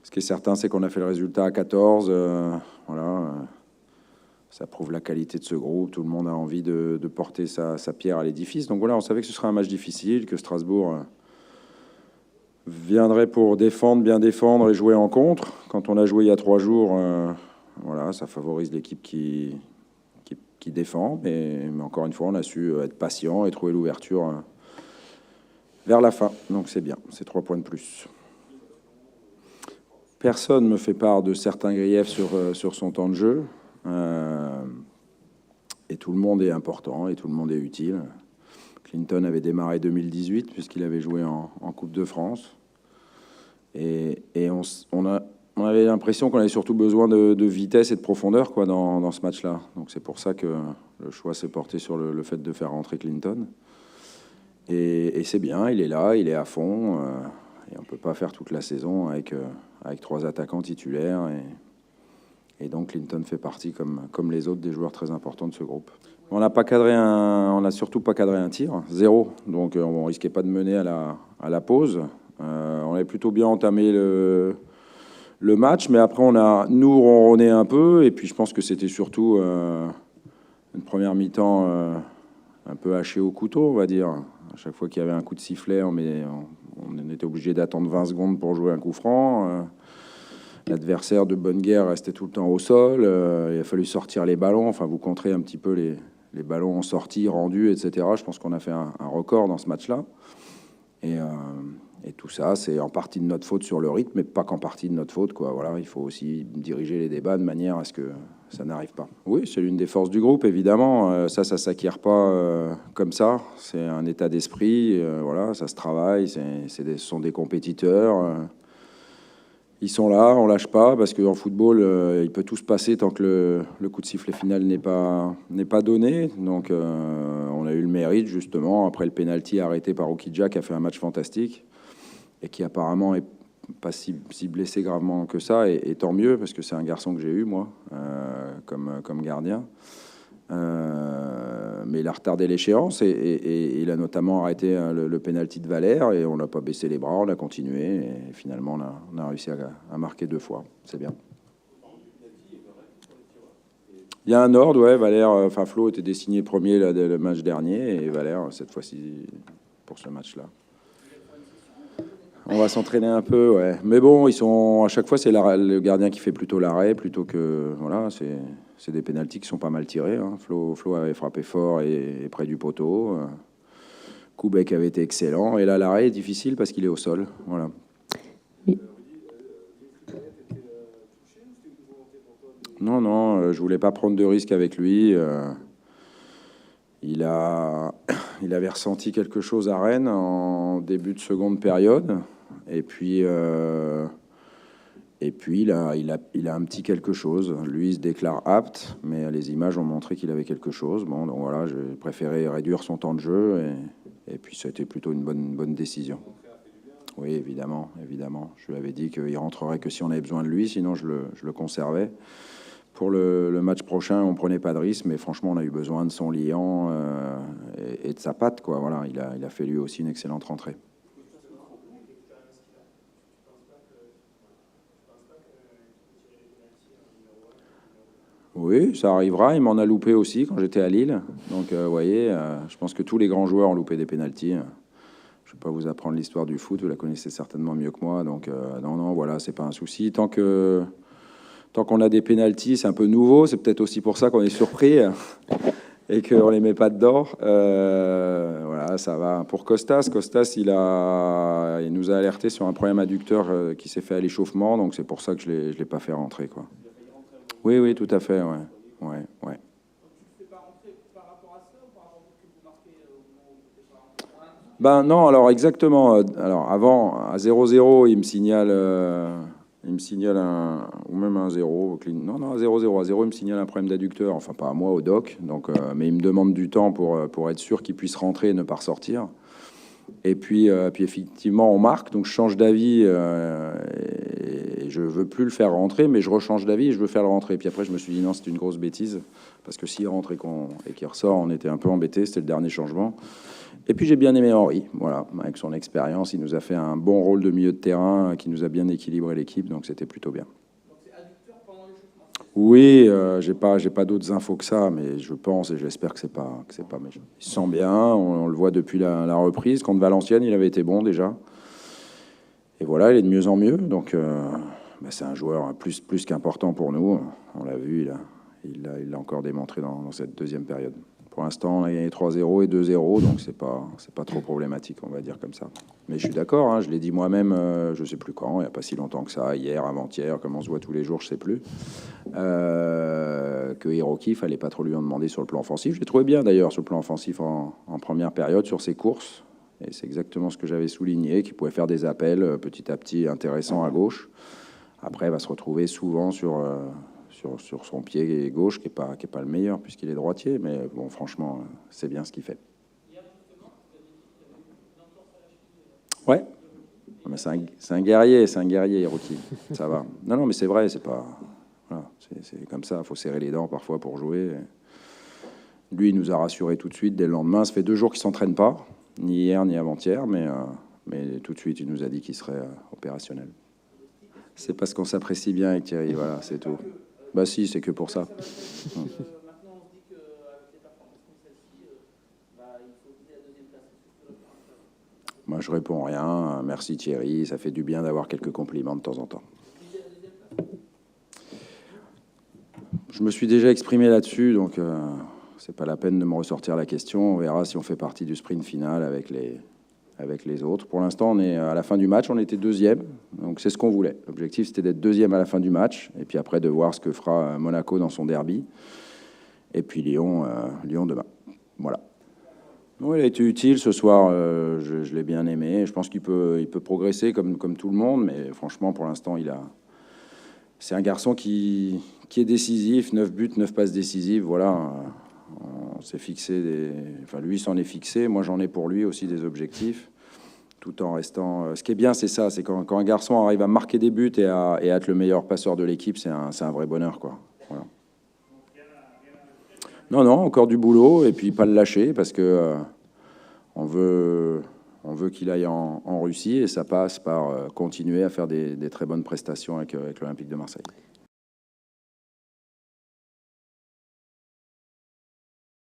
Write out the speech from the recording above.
Ce qui est certain, c'est qu'on a fait le résultat à 14. Voilà, ça prouve la qualité de ce groupe. Tout le monde a envie de porter sa pierre à l'édifice. Donc voilà, on savait que ce serait un match difficile, que Strasbourg viendrait pour défendre, bien défendre et jouer en contre. Quand on a joué il y a 3 jours, voilà, ça favorise l'équipe qui défend. Mais encore une fois, on a su être patient et trouver l'ouverture vers la fin. Donc c'est bien, c'est 3 points de plus. Personne me fait part de certains griefs sur son temps de jeu. Et tout le monde est important et tout le monde est utile. Clinton avait démarré 2018 puisqu'il avait joué en Coupe de France. Et on avait l'impression qu'on avait surtout besoin de vitesse et de profondeur quoi, dans ce match-là. Donc c'est pour ça que le choix s'est porté sur le fait de faire rentrer Clinton. Et c'est bien, il est là, il est à fond. Et on ne peut pas faire toute la saison avec 3 attaquants titulaires. Et donc Clinton fait partie, comme les autres, des joueurs très importants de ce groupe. On n'a surtout pas cadré un tir, 0. Donc on risquait pas de mener à la pause. On avait plutôt bien entamé le match, mais après on a nous ronronné un peu. Et puis je pense que c'était surtout une première mi-temps un peu hachée au couteau, on va dire. À chaque fois qu'il y avait un coup de sifflet, on était obligé d'attendre 20 secondes pour jouer un coup franc. L'adversaire de bonne guerre restait tout le temps au sol. Il a fallu sortir les ballons. Enfin, vous contrez un petit peu les ballons en sortie, rendus, etc. Je pense qu'on a fait un record dans ce match-là. Et tout ça, c'est en partie de notre faute sur le rythme, mais pas qu'en partie de notre faute, quoi. Voilà, il faut aussi diriger les débats de manière à ce que ça n'arrive pas. Oui, c'est l'une des forces du groupe, évidemment. Ça s'acquiert pas comme ça. C'est un état d'esprit. Voilà, ça se travaille. Ce sont des compétiteurs. Ils sont là, on lâche pas, parce qu'en football, il peut tout se passer tant que le coup de sifflet final n'est pas donné. Donc, on a eu le mérite, justement, après le pénalty arrêté par Okidja, qui a fait un match fantastique, et qui apparemment est pas si blessé gravement que ça, et tant mieux, parce que c'est un garçon que j'ai eu, moi, comme gardien. Mais il a retardé l'échéance et il a notamment arrêté le pénalty de Valère et on n'a pas baissé les bras, on a continué et finalement on a réussi à marquer 2 fois. C'est bien. Il y a un ordre, ouais. Valère, Flo était désigné premier le match dernier et Valère cette fois-ci pour ce match-là. On va s'entraîner un peu, ouais. Mais bon, à chaque fois c'est le gardien qui fait plutôt l'arrêt plutôt que voilà. C'est des pénaltys qui sont pas mal tirés. Hein. Flo avait frappé fort et près du poteau. Koubek avait été excellent. Et là, l'arrêt est difficile parce qu'il est au sol. Voilà. Oui. Non, je voulais pas prendre de risque avec lui. Il avait ressenti quelque chose à Rennes en début de seconde période. Et puis là, il a un petit quelque chose. Lui, il se déclare apte, mais les images ont montré qu'il avait quelque chose. Bon, donc voilà, j'ai préféré réduire son temps de jeu, et puis ça a été plutôt une bonne décision. Oui, évidemment. Je lui avais dit qu'il rentrerait que si on avait besoin de lui, sinon je le conservais. Pour le match prochain, on prenait pas de risque, mais franchement, on a eu besoin de son liant et de sa patte, quoi. Voilà, il a fait lui aussi une excellente rentrée. Oui, ça arrivera. Il m'en a loupé aussi quand j'étais à Lille. Donc, vous voyez, je pense que tous les grands joueurs ont loupé des pénaltys. Je ne vais pas vous apprendre l'histoire du foot, vous la connaissez certainement mieux que moi. Donc, non, voilà, c'est pas un souci. Tant qu'on a des pénaltys, c'est un peu nouveau. C'est peut-être aussi pour ça qu'on est surpris et qu'on les met pas dedans. Voilà, ça va. Pour Costas, il nous a alerté sur un problème adducteur qui s'est fait à l'échauffement. Donc, c'est pour ça que je l'ai pas fait rentrer, quoi. Oui, tout à fait, ouais. Ben non, alors exactement. Alors avant, à 0-0, il me signale ou même un 0. Non, à 0-0, il me signale un problème d'adducteur. Enfin, pas à moi, au doc. Donc, mais il me demande du temps pour être sûr qu'il puisse rentrer et ne pas ressortir. Et puis effectivement, on marque. Donc, je change d'avis et je veux plus le faire rentrer, mais je rechange d'avis et je veux faire le rentrer. Puis après, je me suis dit non, c'est une grosse bêtise, parce que s'il rentre et qu'il ressort, on était un peu embêtés. C'était le dernier changement. Et puis j'ai bien aimé Henry, voilà, avec son expérience, il nous a fait un bon rôle de milieu de terrain qui nous a bien équilibré l'équipe, donc c'était plutôt bien. Oui, j'ai pas d'autres infos que ça, mais je pense et j'espère que c'est pas méchant. Il se sent bien, on le voit depuis la reprise. Contre Valenciennes, il avait été bon déjà. Et voilà, il est de mieux en mieux, donc bah, c'est un joueur plus qu'important pour nous. On l'a vu, il l'a encore démontré dans cette deuxième période. Pour l'instant, on a gagné 3-0 et 2-0, donc c'est pas trop problématique, on va dire comme ça. Mais je suis d'accord, hein, je l'ai dit moi-même, je sais plus quand, il n'y a pas si longtemps que ça, hier, avant-hier, comme on se voit tous les jours, je sais plus, que Hiroki, fallait pas trop lui en demander sur le plan offensif. Je l'ai trouvé bien d'ailleurs sur le plan offensif en première période, sur ses courses. Et c'est exactement ce que j'avais souligné, qu'il pouvait faire des appels petit à petit intéressants à gauche. Après, il va se retrouver souvent sur son pied gauche, qui est pas le meilleur, puisqu'il est droitier. Mais bon, franchement, c'est bien ce qu'il fait. Ouais, mais c'est un guerrier, Hiroki. Ça va. Non, mais c'est vrai, c'est pas... Voilà, c'est comme ça, il faut serrer les dents parfois pour jouer. Lui, il nous a rassurés tout de suite dès le lendemain. Ça fait 2 jours qu'il s'entraîne pas, ni hier ni avant-hier, mais tout de suite, il nous a dit qu'il serait opérationnel. C'est parce qu'on s'apprécie bien avec Thierry, voilà, c'est tout. Bah si, c'est que pour ça. Moi, je réponds rien. Merci Thierry, ça fait du bien d'avoir quelques compliments de temps en temps. Je me suis déjà exprimé là-dessus, donc c'est pas la peine de me ressortir la question. On verra si on fait partie du sprint final avec les autres. Pour l'instant, on est à la fin du match, on était deuxième, donc c'est ce qu'on voulait. L'objectif, c'était d'être deuxième à la fin du match, et puis après de voir ce que fera Monaco dans son derby, et puis Lyon demain. Voilà. Non, il a été utile ce soir, je l'ai bien aimé. Je pense qu'il peut progresser comme tout le monde, mais franchement, pour l'instant, c'est un garçon qui est décisif, 9 buts, 9 passes décisives, voilà. On s'est fixé enfin, lui s'en est fixé, moi j'en ai pour lui aussi des objectifs, tout en restant... Ce qui est bien, c'est ça, c'est quand un garçon arrive à marquer des buts et à être le meilleur passeur de l'équipe, c'est un vrai bonheur, quoi. Voilà. Non, encore du boulot, et puis pas le lâcher, parce que on veut qu'il aille en Russie, et ça passe par continuer à faire des très bonnes prestations avec l'Olympique de Marseille.